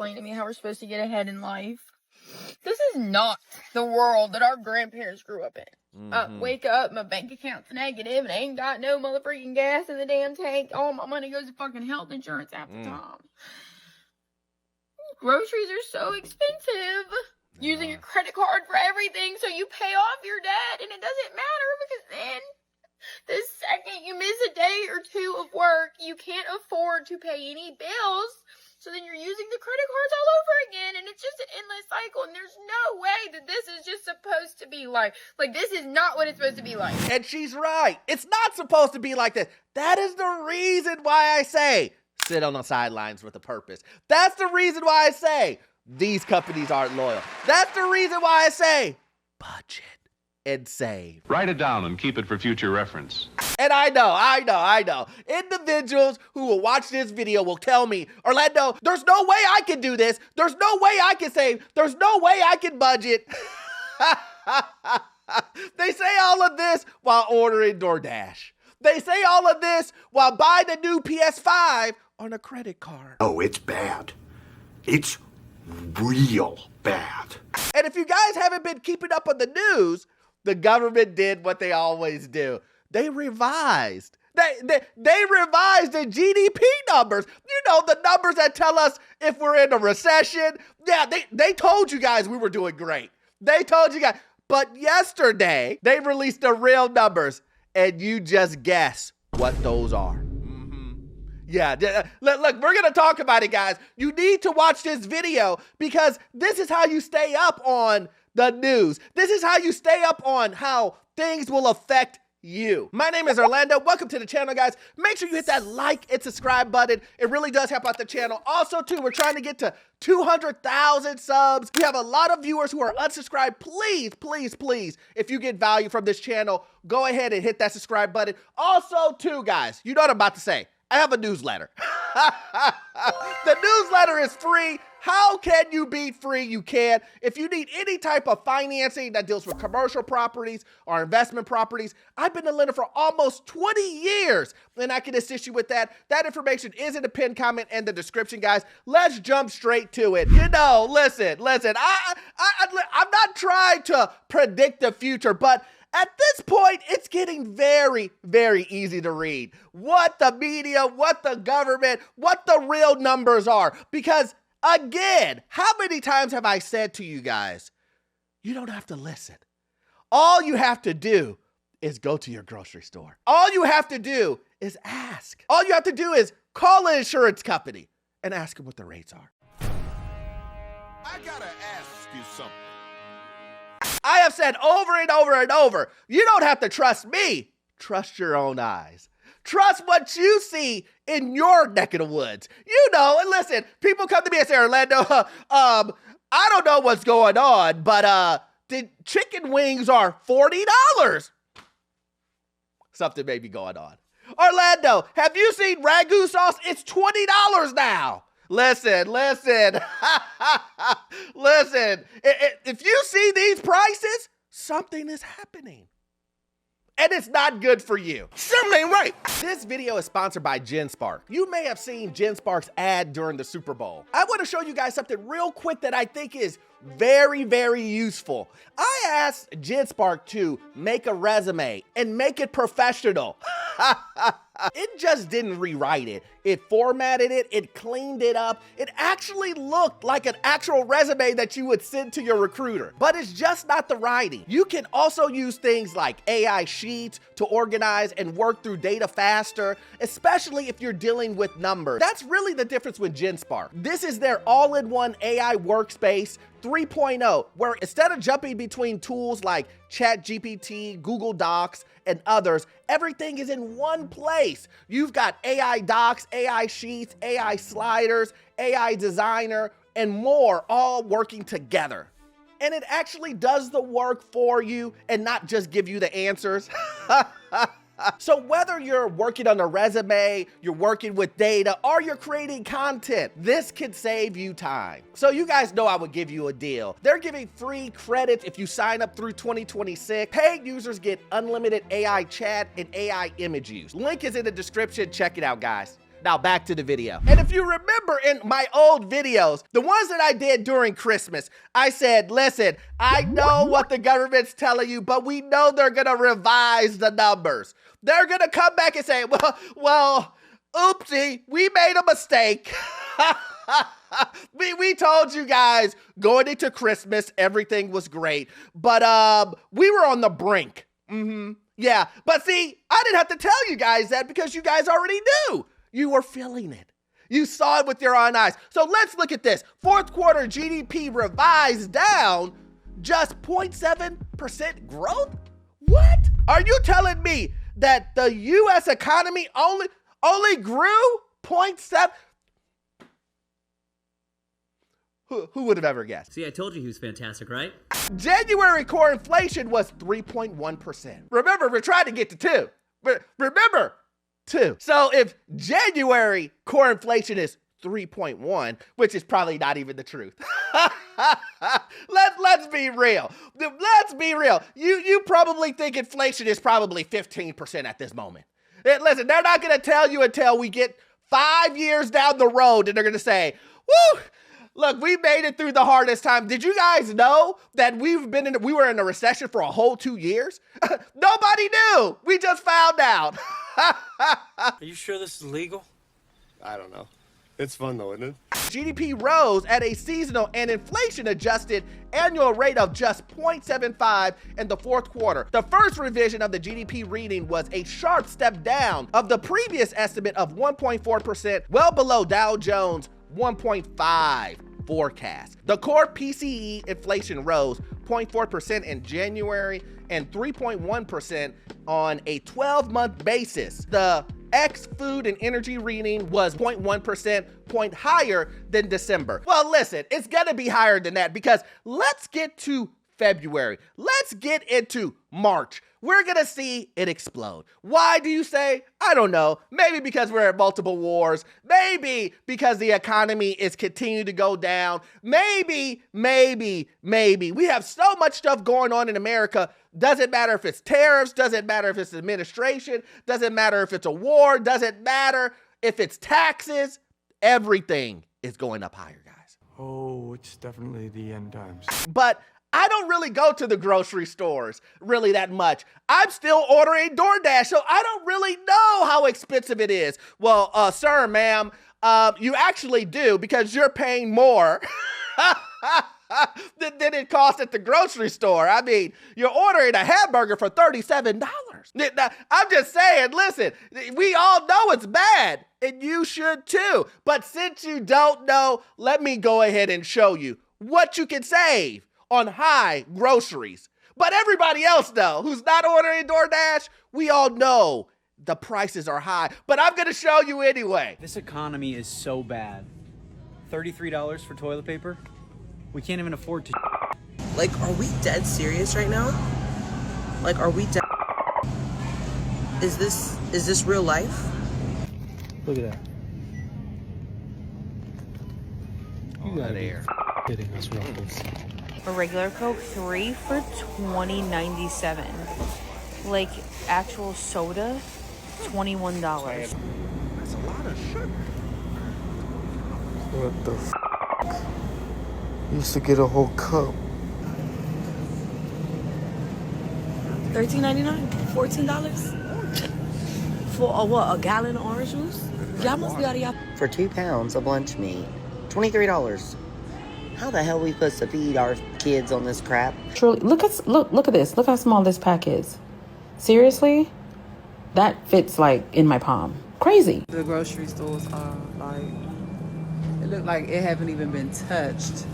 explain to me how we're supposed to get ahead in life. This is not the world that our grandparents grew up in. Wake up, my bank account's negative, and I ain't got no motherfucking gas in the damn tank. All my money goes to fucking health insurance half the time. Groceries are so expensive. Using a credit card for everything, so you pay off your debt, and it doesn't matter because then the second you miss a day or two of work, you can't afford to pay any bills. So then you're using the credit cards all over again, and it's just an endless cycle, and there's no way that this is just supposed to be like this is not what it's supposed to be like. And she's right. It's not supposed to be like this. That is the reason why I say sit on the sidelines with a purpose. That's the reason why I say these companies aren't loyal. That's the reason why I say budget and save. Write it down and keep it for future reference. And I know. Individuals who will watch this video will tell me, Orlando, there's no way I can do this. There's no way I can save. There's no way I can budget. They say all of this while ordering DoorDash. They say all of this while buying a new PS5 on a credit card. Oh, it's bad. It's real bad. And if you guys haven't been keeping up on the news, the government did what they always do. They revised. They revised the GDP numbers. You know, the numbers that tell us if we're in a recession. Yeah, they told you guys we were doing great. They told you guys. But yesterday, they released the real numbers, and you just guess what those are. Yeah, look, we're going to talk about it, guys. You need to watch this video because this is how you stay up on the news. This is how you stay up on how things will affect you. My name is Orlando. Welcome to the channel, guys. Make sure you hit that like and subscribe button. It really does help out the channel. Also, too, we're trying to get to 200,000 subs. We have a lot of viewers who are unsubscribed. Please, please, please, if you get value from this channel, go ahead and hit that subscribe button. Also, too, guys, you know what I'm about to say. I have a newsletter. The newsletter is free. How can you beat free? You can. If you need any type of financing that deals with commercial properties or investment properties, I've been a lender for almost 20 years, and I can assist you with that. That information is in the pinned comment and the description, guys. Let's jump straight to it. You know, listen. I'm not trying to predict the future, but at this point, it's getting very, very easy to read what the media, what the government, what the real numbers are. Because, again, how many times have I said to you guys, you don't have to listen. All you have to do is go to your grocery store. All you have to do is ask. All you have to do is call an insurance company and ask them what the rates are. I gotta ask you something. I have said over and over and over, you don't have to trust me. Trust your own eyes. Trust what you see in your neck of the woods. You know, and listen, people come to me and say, Orlando, I don't know what's going on, but the chicken wings are $40. Something may be going on. Orlando, have you seen Ragu sauce? It's $20 now. Listen. Listen. If you see these prices, something is happening. And it's not good for you. Something ain't right. This video is sponsored by Genspark. You may have seen Genspark's ad during the Super Bowl. I want to show you guys something real quick that I think is very, very useful. I asked Genspark to make a resume and make it professional. It just didn't rewrite it. It formatted it, it cleaned it up. It actually looked like an actual resume that you would send to your recruiter. But it's just not the writing. You can also use things like AI sheets to organize and work through data faster, especially if you're dealing with numbers. That's really the difference with Genspark. This is their all-in-one AI workspace 3.0, where instead of jumping between tools like ChatGPT, Google Docs, and others, everything is in one place. You've got AI Docs, AI Sheets, AI Sliders, AI Designer, and more all working together. And it actually does the work for you and not just give you the answers. So whether you're working on a resume, you're working with data, or you're creating content, this could save you time. So you guys know I would give you a deal. They're giving free credits if you sign up through 2026. Paid users get unlimited AI chat and AI image use. Link is in the description. Check it out, guys. Now back to the video. And if you remember in my old videos, the ones that I did during Christmas, I said, listen, I know what the government's telling you, but we know they're gonna revise the numbers. They're gonna come back and say, well, oopsie, we made a mistake. We told you guys going into Christmas, everything was great, but we were on the brink. Yeah, but see, I didn't have to tell you guys that because you guys already knew. You were feeling it. You saw it with your own eyes. So let's look at this. Fourth quarter GDP revised down just 0.7% growth? What? Are you telling me that the U.S. economy only grew 0.7? Who would have ever guessed? See, I told you he was fantastic, right? January core inflation was 3.1%. Remember, we're trying to get to 2. Remember, 2. So if January core inflation is 3.1, which is probably not even the truth. Let's be real. Let's be real. You probably think inflation is probably 15% at this moment. Listen, they're not going to tell you until we get 5 years down the road and they're going to say, woo, look, we made it through the hardest time. Did you guys know that we were in a recession for a whole 2 years? Nobody knew. We just found out. Are you sure this is legal? I don't know. It's fun though, isn't it? GDP rose at a seasonal and inflation adjusted annual rate of just 0.75 in the fourth quarter. The first revision of the GDP reading was a sharp step down of the previous estimate of 1.4%, well below Dow Jones' 1.5 forecast. The core PCE inflation rose 0.4% in January and 3.1% on a 12-month basis. The ex-food and energy reading was 0.1% point higher than December. Well, listen, it's gonna be higher than that because let's get to February. Let's get into March. We're gonna see it explode. Why do you say? I don't know. Maybe because we're at multiple wars. Maybe because the economy is continuing to go down. Maybe. We have so much stuff going on in America. Doesn't matter if it's tariffs, doesn't matter if it's administration, doesn't matter if it's a war, doesn't matter if it's taxes. Everything is going up higher, guys. Oh, it's definitely the end times. But I don't really go to the grocery stores really that much. I'm still ordering DoorDash, so I don't really know how expensive it is. Well, sir, ma'am, you actually do because you're paying more than it costs at the grocery store. I mean, you're ordering a hamburger for $37. I'm just saying, listen, we all know it's bad, and you should too. But since you don't know, let me go ahead and show you what you can save on high groceries. But everybody else, though, who's not ordering DoorDash, we all know the prices are high. But I'm going to show you anyway. This economy is so bad. $33 for toilet paper? We can't even afford to. Like, are we dead serious right now? Like, are we dead? Is this real life? Look at that. You got air. Kidding us, Ruffles. A regular Coke, 3 for $20.97. Like actual soda, $21. That's a lot of sugar. What the f? Used to get a whole cup. $13.99? $14? For what? A gallon of orange juice? Y'all must be out of y'all. For 2 pounds of lunch meat, $23. How the hell are we supposed to feed our kids on this crap? Truly, look at this. Look how small this pack is. Seriously, that fits like in my palm. Crazy. The grocery stores are like, it look like it haven't even been touched.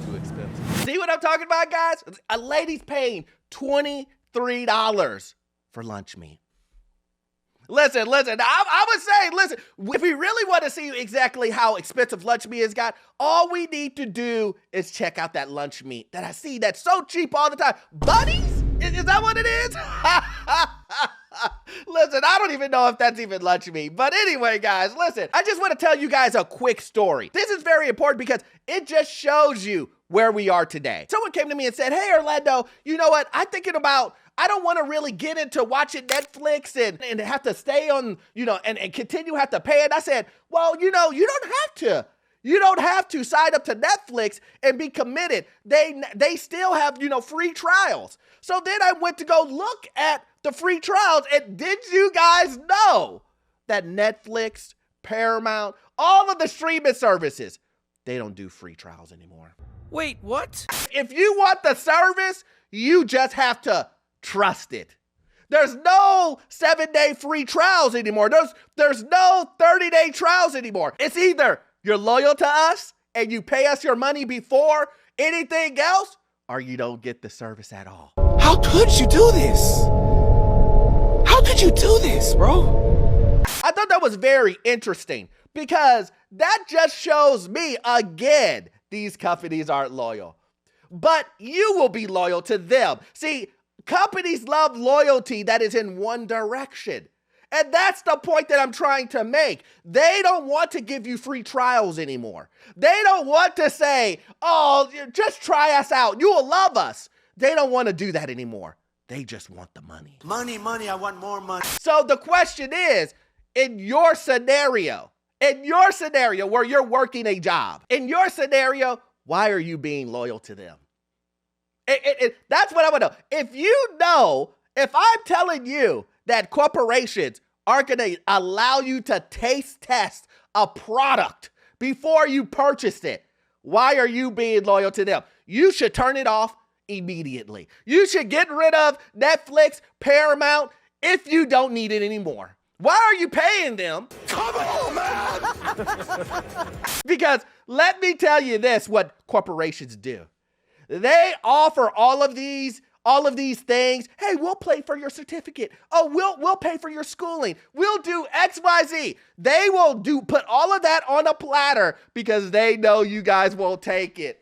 Too expensive. See what I'm talking about, guys? A lady's paying $23 for lunch meat. Listen, I would say, listen, if we really want to see exactly how expensive lunch meat has got, all we need to do is check out that lunch meat that I see that's so cheap all the time. Buddies? Is that what it is? Listen, I don't even know if that's even lunch meat. But anyway, guys, listen, I just want to tell you guys a quick story. This is very important because it just shows you where we are today. Someone came to me and said, hey, Orlando, you know what? I'm thinking about I don't want to really get into watching Netflix and have to stay on, and continue have to pay it. I said, well, you don't have to. You don't have to sign up to Netflix and be committed. They still have, free trials. So then I went to go look at the free trials, and did you guys know that Netflix, Paramount, all of the streaming services, they don't do free trials anymore. Wait, what? If you want the service, you just have to trust it. There's no 7-day free trials anymore. There's no 30-day trials anymore. It's either you're loyal to us and you pay us your money before anything else, or you don't get the service at all. How could you do this? How could you do this, bro? I thought that was very interesting because that just shows me, again, these companies aren't loyal. But you will be loyal to them. See, companies love loyalty that is in one direction. And that's the point that I'm trying to make. They don't want to give you free trials anymore. They don't want to say, oh, just try us out. You will love us. They don't want to do that anymore. They just want the money. Money, I want more money. So the question is, in your scenario where you're working a job, in your scenario, why are you being loyal to them? That's what I want to know. If I'm telling you that corporations are going to allow you to taste test a product before you purchase it, why are you being loyal to them? You should turn it off immediately. You should get rid of Netflix, Paramount, if you don't need it anymore. Why are you paying them? Come on, man! Because let me tell you this, what corporations do. They offer all of these things. Hey, we'll pay for your certificate. Oh, we'll pay for your schooling. We'll do XYZ. They will put all of that on a platter because they know you guys won't take it.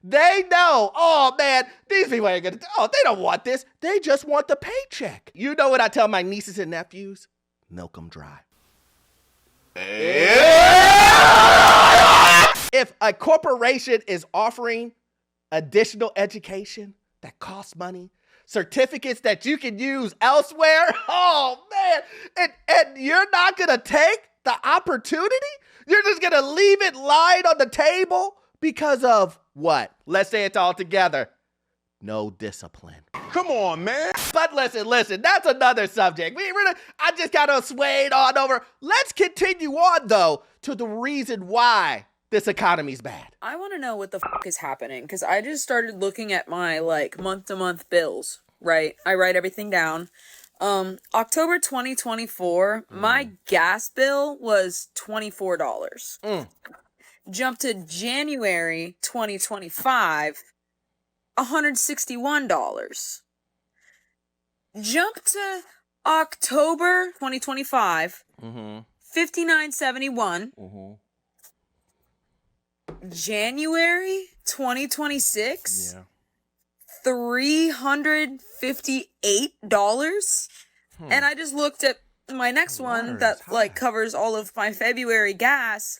They know, oh man, these people ain't gonna, they don't want this. They just want the paycheck. You know what I tell my nieces and nephews? Milk them dry. If a corporation is offering additional education that costs money, certificates that you can use elsewhere, oh man, and you're not gonna take the opportunity? You're just gonna leave it lying on the table because of what? Let's say it's all together. No discipline. Come on, man. But listen, that's another subject. I just kind of swayed on over. Let's continue on, though, to the reason why this economy's bad. I want to know what the fuck is happening, because I just started looking at my, month-to-month bills, right? I write everything down. October 2024, my gas bill was $24. Jumped to January 2025, $161. Jumped to October 2025, $59.71. January 2026, $358. And I just looked at my next one that covers all of my February gas.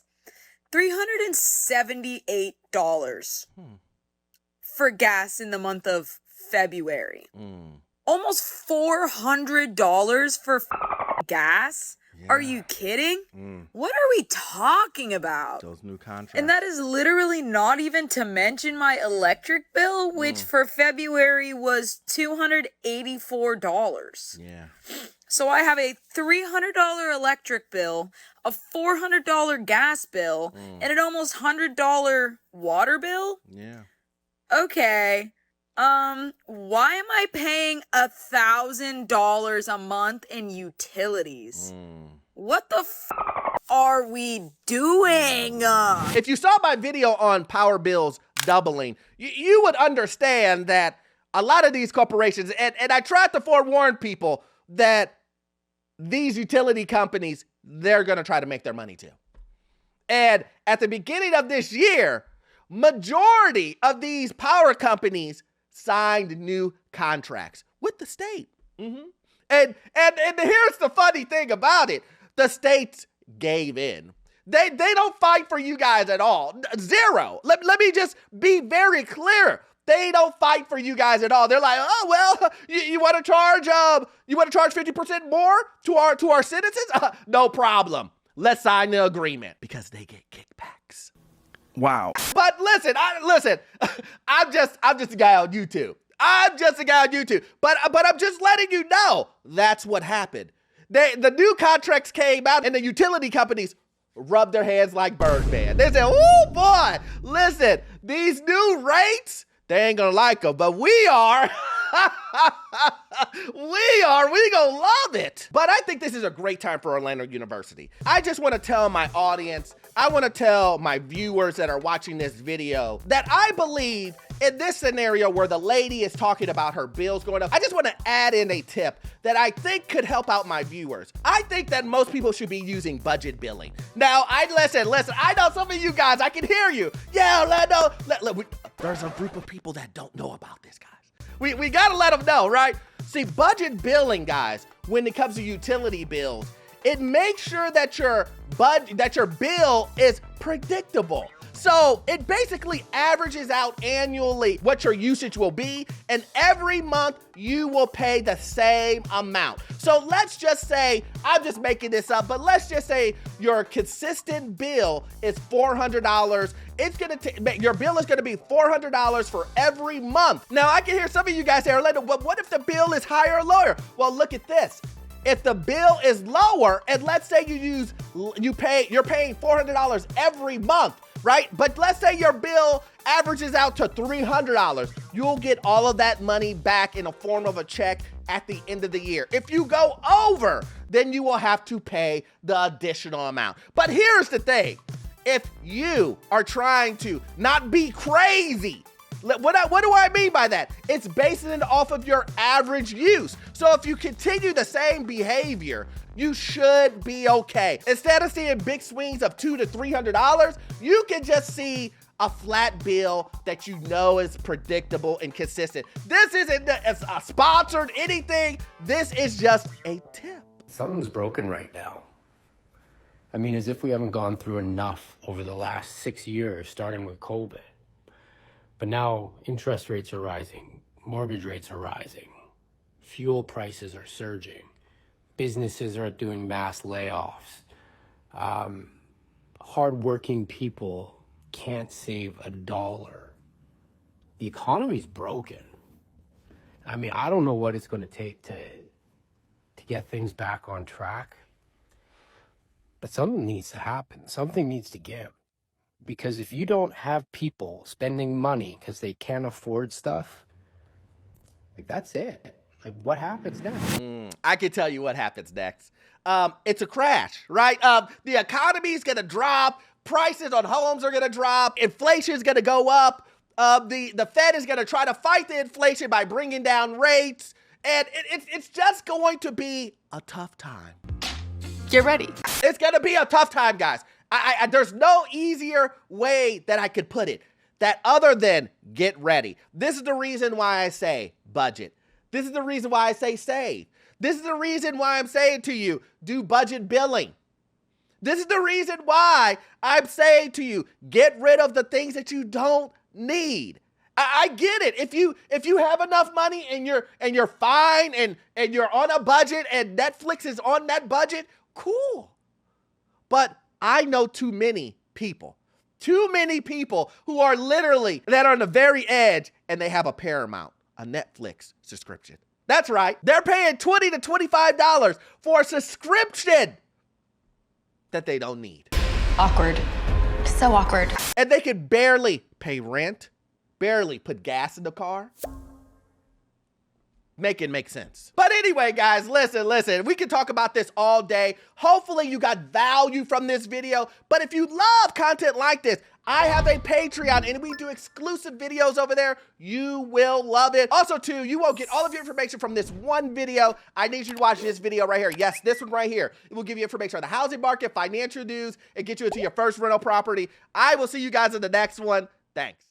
$378 for gas in the month of February. Almost $400 for gas? Yeah. Are you kidding? What are we talking about? Those new contracts. And that is literally not even to mention my electric bill, which for February was $284. Yeah. So I have a $300 electric bill, a $400 gas bill, and an almost $100 water bill? Yeah. Okay. Why am I paying $1,000 a month in utilities? What the are we doing? If you saw my video on power bills doubling, you would understand that a lot of these corporations, and I tried to forewarn people that these utility companies, they're going to try to make their money too. And at the beginning of this year, majority of these power companies signed new contracts with the state. And here's the funny thing about it. The states gave in. They don't fight for you guys at all. Zero. Let me just be very clear. They don't fight for you guys at all. They're like, oh, well, you want to charge 50% more to our citizens? No problem. Let's sign the agreement because they get kickbacks. Wow. But listen, I'm just a guy on YouTube. But I'm just letting you know that's what happened. The new contracts came out and the utility companies rubbed their hands like Birdman. They said, oh boy, listen, these new rates, they ain't gonna like them, but we are. We gonna love it. But I think this is a great time for Orlando University. I just want to tell my audience, I want to tell my viewers that are watching this video that I believe in this scenario where the lady is talking about her bills going up, I just want to add in a tip that I think could help out my viewers. I think that most people should be using budget billing. Now, listen, I know some of you guys, I can hear you. Yeah, Orlando, there's a group of people that don't know about this, guys. We gotta let them know, right? See, budget billing, guys, when it comes to utility bills, it makes sure that your bill is predictable. So it basically averages out annually what your usage will be, and every month you will pay the same amount. So let's just say, I'm just making this up, but let's just say your consistent bill is $400. Your bill is gonna be $400 for every month. Now I can hear some of you guys say, Orlando, well, what if the bill is higher or lower? Well, look at this. If the bill is lower, and let's say you're paying $400 every month, right? But let's say your bill averages out to $300. You'll get all of that money back in the form of a check at the end of the year. If you go over, then you will have to pay the additional amount. But here's the thing. If you are trying to not be crazy, what do I mean by that? It's basing it off of your average use. So if you continue the same behavior, you should be okay. Instead of seeing big swings of $200 to $300, you can just see a flat bill that you know is predictable and consistent. This isn't a sponsored anything. This is just a tip. Something's broken right now. I mean, as if we haven't gone through enough over the last 6 years, starting with COVID. But now interest rates are rising, mortgage rates are rising, fuel prices are surging, businesses are doing mass layoffs. Hardworking people can't save $1. The economy's broken. I mean, I don't know what it's going to take to get things back on track. But something needs to happen. Something needs to give. Because if you don't have people spending money because they can't afford stuff, like that's it. Like what happens next? I can tell you what happens next. It's a crash, right? The economy's gonna drop. Prices on homes are gonna drop. Inflation's gonna go up. The Fed is gonna try to fight the inflation by bringing down rates. And it's just going to be a tough time. Get ready. It's gonna be a tough time, guys. There's no easier way that I could put it that other than get ready. This is the reason why I say budget. This is the reason why I say save. This is the reason why I'm saying to you, do budget billing. This is the reason why I'm saying to you, get rid of the things that you don't need. I get it. If you have enough money and you're fine and you're on a budget and Netflix is on that budget, cool. But I know too many people who are literally that are on the very edge and they have a Paramount, a Netflix subscription. That's right. They're paying $20 to $25 for a subscription that they don't need. Awkward. So awkward. And they can barely pay rent, barely put gas in the car. Make it make sense. But anyway, guys, listen, we can talk about this all day. Hopefully you got value from this video. But if you love content like this, I have a Patreon and we do exclusive videos over there. You will love it. Also, too, you won't get all of your information from this one video. I need you to watch this video right here. Yes, this one right here. It will give you information on the housing market, financial news, and get you into your first rental property. I will see you guys in the next one. Thanks.